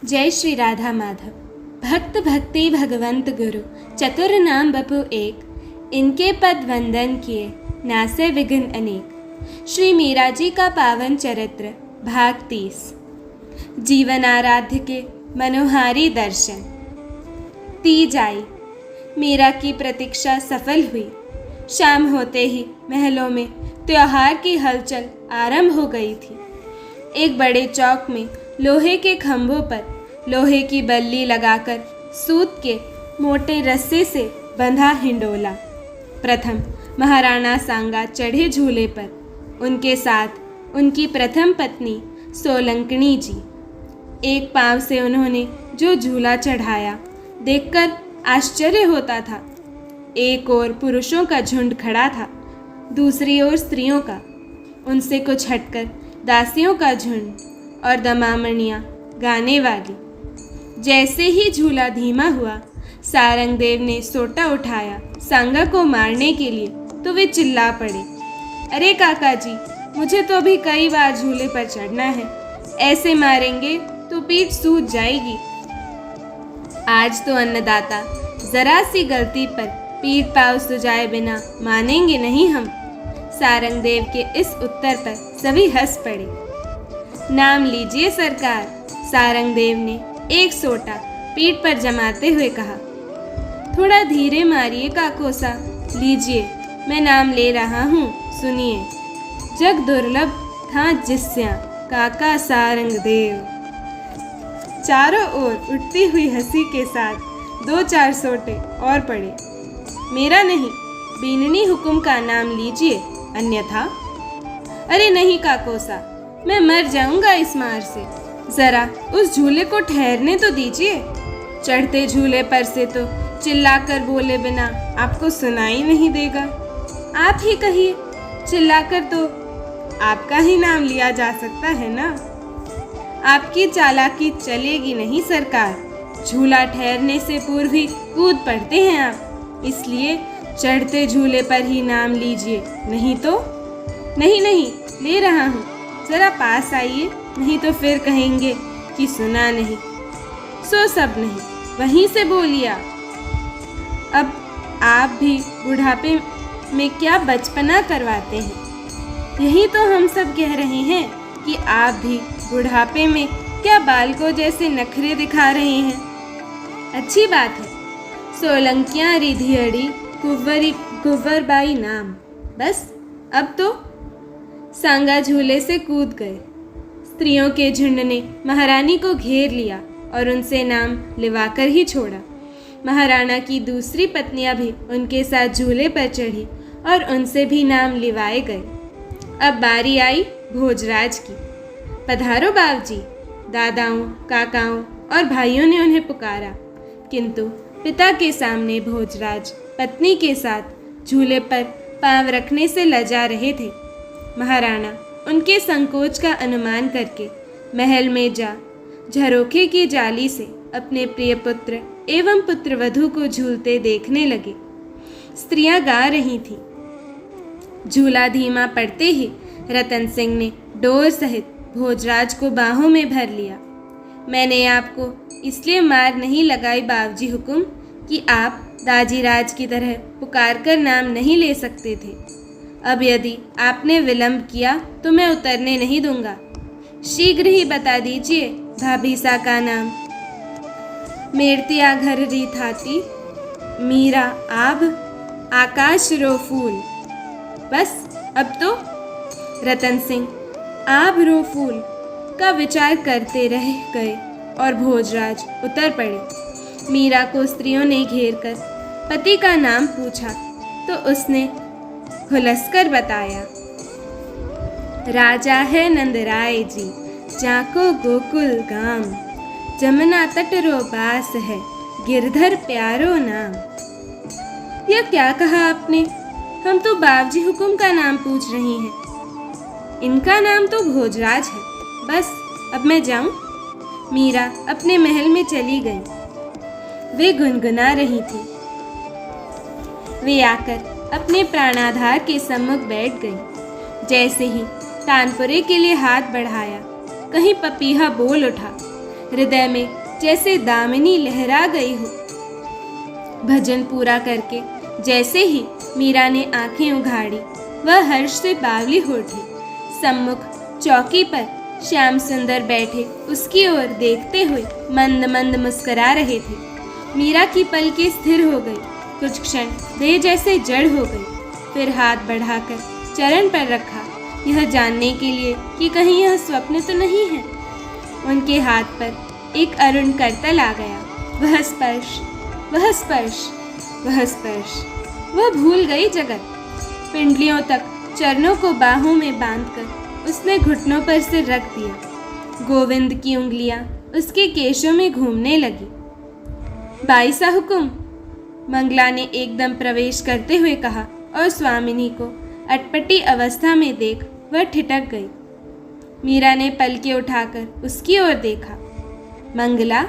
जय श्री राधा माधव। भक्त भक्ति भगवंत गुरु चतुर नाम बपु एक, इनके पद वंदन किए नासे विघ्न अनेक। श्री मीरा जी का पावन चरित्र भाग 30। जीवन आराध्य के मनोहारी दर्शन। तीज आई, मीरा की प्रतीक्षा सफल हुई। शाम होते ही महलों में त्योहार की हलचल आरंभ हो गई थी। एक बड़े चौक में लोहे के खंभों पर लोहे की बल्ली लगाकर सूत के मोटे रस्से से बंधा हिंडोला। प्रथम महाराणा सांगा चढ़े झूले पर, उनके साथ उनकी प्रथम पत्नी सोलंकनी जी। एक पांव से उन्होंने जो झूला चढ़ाया देखकर आश्चर्य होता था। एक ओर पुरुषों का झुंड खड़ा था, दूसरी ओर स्त्रियों का। उनसे कुछ हटकर दासियों का झुंड और दमामणियाँ गाने वाली। जैसे ही झूला धीमा हुआ, सारंगदेव ने सोटा उठाया सांगा को मारने के लिए, तो वे चिल्ला पड़े, अरे काका जी, मुझे तो अभी कई बार झूले पर चढ़ना है, ऐसे मारेंगे तो पीठ सूज जाएगी। आज तो अन्नदाता जरा सी गलती पर पीठ पाँव सुजाए बिना मानेंगे नहीं हम। सारंगदेव के इस उत्तर पर सभी हंस पड़े। नाम लीजिए सरकार, सारंगदेव ने एक सोटा पीठ पर जमाते हुए कहा। थोड़ा धीरे मारिए काकोसा, लीजिए मैं नाम ले रहा हूँ, सुनिए। जग दुर्लभ था जिस्या काका सारंगदेव। चारों ओर उठती हुई हंसी के साथ दो चार सोटे और पड़े। मेरा नहीं, बीननी हुकुम का नाम लीजिए, अन्यथा। अरे नहीं काकोसा, मैं मर जाऊंगा इस मार से, जरा उस झूले को ठहरने तो दीजिए। चढ़ते झूले पर से तो चिल्लाकर बोले बिना आपको सुनाई नहीं देगा। आप ही कहिए, चिल्लाकर तो आपका ही नाम लिया जा सकता है ना। आपकी चालाकी चलेगी नहीं सरकार, झूला ठहरने से पूर्व ही कूद पड़ते हैं आप, इसलिए चढ़ते झूले पर ही नाम लीजिए, नहीं तो। नहीं नहीं, ले रहा हूँ, जरा पास आइए, नहीं तो फिर कहेंगे कि सुना नहीं। सो सब नहीं, वहीं से बोलिया। अब आप भी बुढ़ापे में क्या बचपना करवाते हैं। यही तो हम सब कह रहे हैं कि आप भी बुढ़ापे में क्या बालकों जैसे नखरे दिखा रहे हैं। अच्छी बात है, सोलंकियाँ रिधियड़ी कुंवरबाई नाम, बस अब तो। सांगा झूले से कूद गए। स्त्रियों के झुंड ने महारानी को घेर लिया और उनसे नाम लिवाकर ही छोड़ा। महाराणा की दूसरी पत्नियां भी उनके साथ झूले पर चढ़ी और उनसे भी नाम लिवाए गए। अब बारी आई भोजराज की। पधारो बाबजी, दादाओं, काकाओं और भाइयों ने उन्हें पुकारा, किंतु पिता के सामने भोजराज पत्नी के साथ झूले पर पांव रखने से लजा रहे थे। महाराणा उनके संकोच का अनुमान करके महल में जा झरोखे की जाली से अपने प्रिय पुत्र एवं पुत्रवधू को झूलते देखने लगे। स्त्रियां गा रही थीं। झूला धीमा पड़ते ही रतन सिंह ने डोर सहित भोजराज को बाहों में भर लिया। मैंने आपको इसलिए मार नहीं लगाई बाबजी हुकुम कि आप दाजीराज की तरह पुकार कर नाम नहीं ले सकते थे। अब यदि आपने विलंब किया तो मैं उतरने नहीं दूंगा। शीघ्र ही बता दीजिए भाभीसा का नाम। मेरतिया घर री थाती, मीरा आभ, आकाश रो फूल। बस अब तो। रतन सिंह आभ रो फूल का विचार करते रह गए और भोजराज उतर पड़े। मीरा को स्त्रियों ने घेर कर पति का नाम पूछा तो उसने खुलसकर बताया, राजा है नंदराय जी, जाको गोकुल गाम, जमुना तट रो बास है, गिरधर प्यारो नाम। यह क्या कहा आपने? हम तो बाबजी हुकुम का नाम पूछ रही हैं। इनका नाम तो भोजराज है। बस अब मैं जाऊं? मीरा अपने महल में चली गई। वे गुनगुना रही थी। वे आकर अपने प्राणाधार के सम्मुख बैठ गई। जैसे ही तानपुरे के लिए हाथ बढ़ाया, कहीं पपीहा बोल उठा, हृदय में जैसे दामिनी लहरा गई हो। भजन पूरा करके जैसे ही मीरा ने आंखें उघाड़ी, वह हर्ष से बावली हो उठी। सम्मुख चौकी पर श्याम सुंदर बैठे उसकी ओर देखते हुए मंद मंद मुस्कुरा रहे थे। मीरा की पलकें स्थिर हो गई, कुछ क्षण देह जैसे जड़ हो गई, फिर हाथ बढ़ाकर चरण पर रखा, यह जानने के लिए कि कहीं यह स्वप्न तो नहीं है। उनके हाथ पर एक अरुण करतल आ गया। वह स्पर्श, वह स्पर्श, वह स्पर्श, वह भूल गई जगत। पिंडलियों तक चरणों को बाहों में बांधकर उसने घुटनों पर सिर रख दिया। गोविंद की उंगलियां उसके केशों में घूमने लगी। बाई सा हुकुम, मंगला ने एकदम प्रवेश करते हुए कहा और स्वामिनी को अटपटी अवस्था में देख वह ठिठक गई। मीरा ने पलके उठाकर उसकी ओर देखा। मंगला,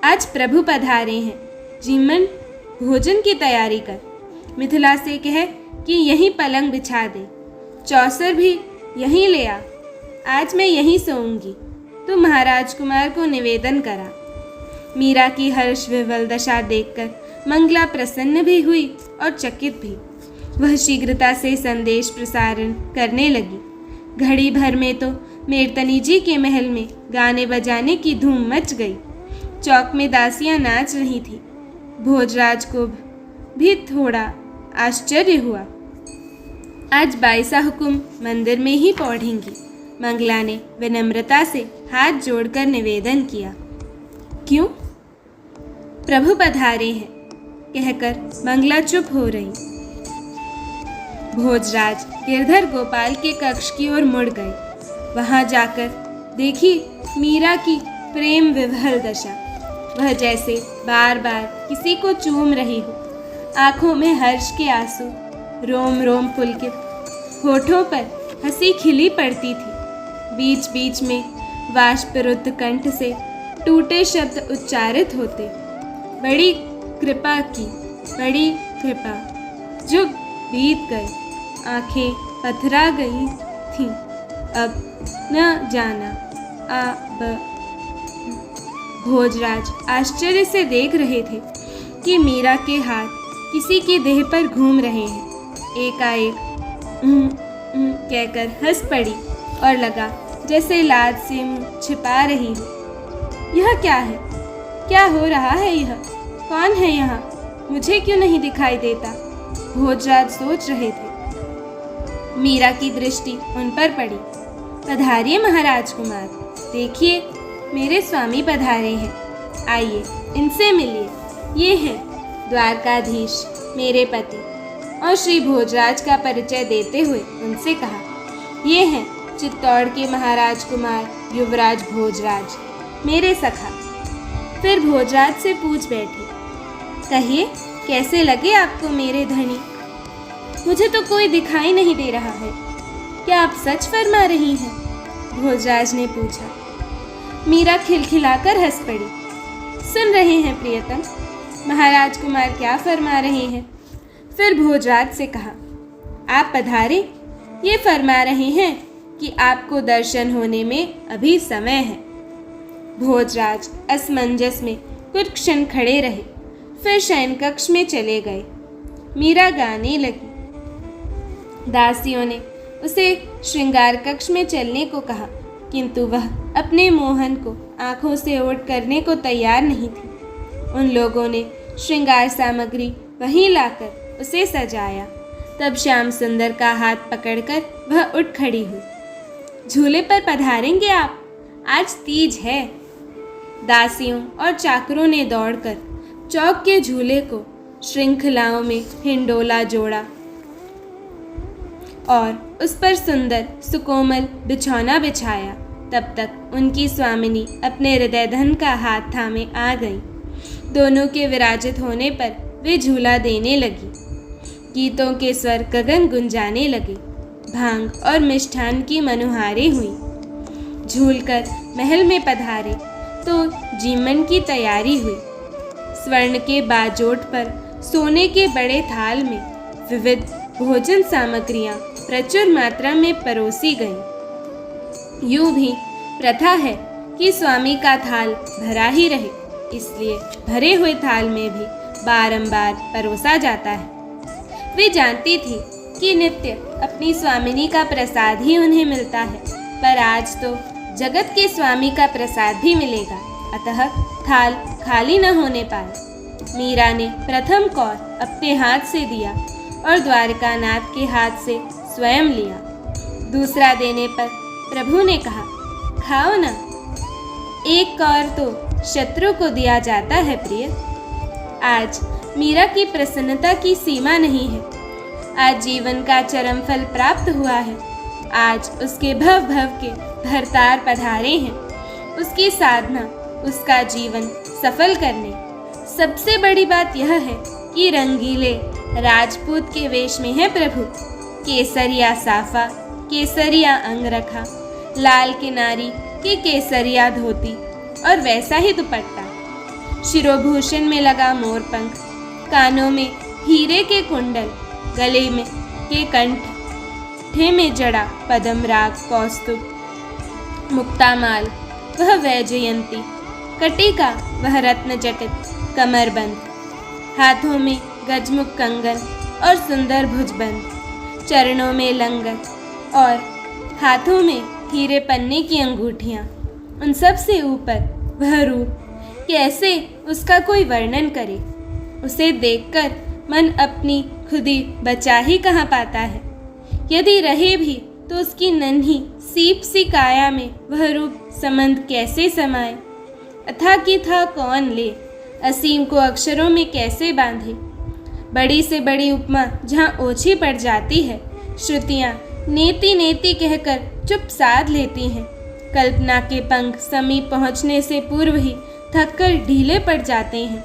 आज प्रभु पधारे हैं, जीमन भोजन की तैयारी कर। मिथिला से कह कि यहीं पलंग बिछा दे, चौसर भी यहीं ले आ, आज मैं यहीं सोऊंगी। तू महाराज कुमार को निवेदन करा। मीरा की हर्ष विवल दशा देखकर मंगला प्रसन्न भी हुई और चकित भी। वह शीघ्रता से संदेश प्रसारण करने लगी। घड़ी भर में तो मेरतनी जी के महल में गाने बजाने की धूम मच गई। चौक में दासियां नाच रही थी। भोजराज को भी थोड़ा आश्चर्य हुआ। आज बाईसा हुकुम मंदिर में ही पढ़ेंगी। मंगला ने विनम्रता से हाथ जोड़कर निवेदन किया। क्यों? प्रभु पधारे हैं, कहकर मंगला चुप हो रही। भोजराज गिरधर गोपाल के कक्ष की ओर मुड़ गए। वहां जाकर देखी मीरा की प्रेम विवहल दशा। वह जैसे बार बार किसी को चूम रही हो। आंखों में हर्ष के आंसू, रोम रोम पुलकित, होठों पर हंसी खिली पड़ती थी। बीच बीच में वाष्परुद्ध कंठ से टूटे शब्द उच्चारित होते। बड़ी कृपा की, बड़ी कृपा, जो बीत गए, आंखें पथरा गई थीं, अब न जाना अब। भोजराज आश्चर्य से देख रहे थे कि मीरा के हाथ किसी की देह पर घूम रहे हैं। एकाएक कहकर हंस पड़ी और लगा जैसे लाज से मुंह छिपा रही हो। यह क्या है? क्या हो रहा है? यह कौन है यहाँ? मुझे क्यों नहीं दिखाई देता? भोजराज सोच रहे थे। मीरा की दृष्टि उन पर पड़ी। पधारिए महाराज कुमार, देखिए मेरे स्वामी पधारे हैं, आइए इनसे मिलिए। ये हैं द्वारकाधीश, मेरे पति। और श्री भोजराज का परिचय देते हुए उनसे कहा, ये हैं चित्तौड़ के महाराज कुमार युवराज भोजराज, मेरे सखा। फिर भोजराज से पूछ बैठी, कहिए कैसे लगे आपको मेरे धनी? मुझे तो कोई दिखाई नहीं दे रहा है, क्या आप सच फरमा रही हैं? भोजराज ने पूछा। मीरा खिलखिलाकर हंस पड़ी। सुन रहे हैं प्रियतम, महाराज कुमार क्या फरमा रहे हैं? फिर भोजराज से कहा, आप पधारे। ये फरमा रहे हैं कि आपको दर्शन होने में अभी समय है। भोजराज असमंजस में कुछ क्षण खड़े रहे, फिर शयन कक्ष में चले गए। मीरा गाने लगी। दासियों ने उसे श्रृंगार कक्ष में चलने को कहा, किंतु वह अपने मोहन को आंखों से ओट करने को तैयार नहीं थी। उन लोगों ने श्रृंगार सामग्री वहीं लाकर उसे सजाया। तब श्याम सुंदर का हाथ पकड़कर वह उठ खड़ी हुई। झूले पर पधारेंगे आप, आज तीज है। दासियों और चाकरों ने दौड़कर चौक के झूले को श्रृंखलाओं में हिंडोला जोड़ा और उस पर सुंदर सुकोमल बिछौना बिछाया। तब तक उनकी स्वामिनी अपने हृदय धन का हाथ थामे आ गई। दोनों के विराजित होने पर वे झूला देने लगी। गीतों के स्वर गगन गुंजाने लगे। भांग और मिष्ठान की मनुहारी हुई। झूलकर महल में पधारे तो जीमन की तैयारी हुई। स्वर्ण के बाजोट पर सोने के बड़े थाल में विविध भोजन सामग्रियां प्रचुर मात्रा में परोसी गईं। यूं भी प्रथा है कि स्वामी का थाल भरा ही रहे, इसलिए भरे हुए थाल में भी बारंबार परोसा जाता है। वे जानती थी कि नित्य अपनी स्वामिनी का प्रसाद ही उन्हें मिलता है, पर आज तो जगत के स्वामी का प्रसाद भी मिलेगा, अतः थाल खाली न होने पाए। मीरा ने प्रथम कौर अपने हाथ से दिया और द्वारकानाथ के हाथ से स्वयं लिया। दूसरा देने पर प्रभु ने कहा, खाओ ना, एक कौर तो शत्रु को दिया जाता है प्रिय। आज मीरा की प्रसन्नता की सीमा नहीं है। आज जीवन का चरम फल प्राप्त हुआ है। आज उसके भव भव के भरतार पधारे हैं, उसकी साधना, उसका जीवन सफल करने। सबसे बड़ी बात यह है कि रंगीले राजपूत के वेश में है प्रभु। केसरिया साफा, केसरिया अंगरखा, लाल किनारी की केसरिया धोती और वैसा ही दुपट्टा, शिरोभूषण में लगा मोरपंख, कानों में हीरे के कुंडल, गले में के कंठ में जड़ा पद्मराग कौस्तुभ, मुक्तामाल वह वैजयंती, कटिका वह रत्न जटित कमरबंद, हाथों में गजमुख कंगन और सुंदर भुजबंद, चरणों में लंगट और हाथों में हीरे पन्ने की अंगूठियाँ। उन सब से ऊपर वह रूप, कैसे उसका कोई वर्णन करे। उसे देखकर मन अपनी खुदी बचा ही कहाँ पाता है। यदि रहे भी तो उसकी नन्ही सीप सी काया में वह रूप संबंध कैसे समाए। अथा की था कौन ले, असीम को अक्षरों में कैसे बांधे। बड़ी से बड़ी उपमा जहाँ ओछी पड़ जाती है, श्रुतियाँ नेति नेति कहकर चुप साध लेती हैं। कल्पना के पंख समीप पहुँचने से पूर्व ही थककर ढीले पड़ जाते हैं।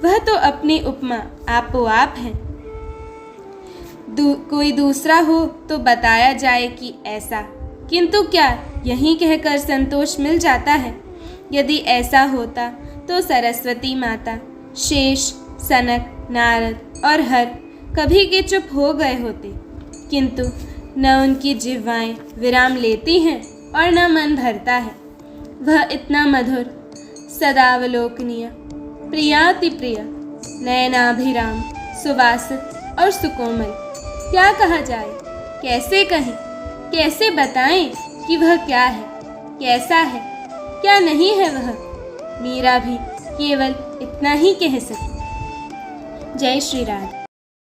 वह तो अपनी उपमा आपो आप है। कोई दूसरा हो तो बताया जाए कि ऐसा, किंतु क्या यहीं कहकर संतोष मिल जाता है। यदि ऐसा होता तो सरस्वती माता, शेष, सनक, नारद और हर कभी के चुप हो गए होते, किंतु न उनकी जिह्वाएं विराम लेती हैं और न मन भरता है। वह इतना मधुर, सदावलोकनीय, प्रियाति प्रिय, नयनाभिराम, सुवासित और सुकोमल, क्या कहा जाए, कैसे कहें, कैसे बताएं कि वह क्या है, कैसा है, क्या नहीं है। वह मीरा भी केवल इतना ही कह सकी। जय श्री राधे।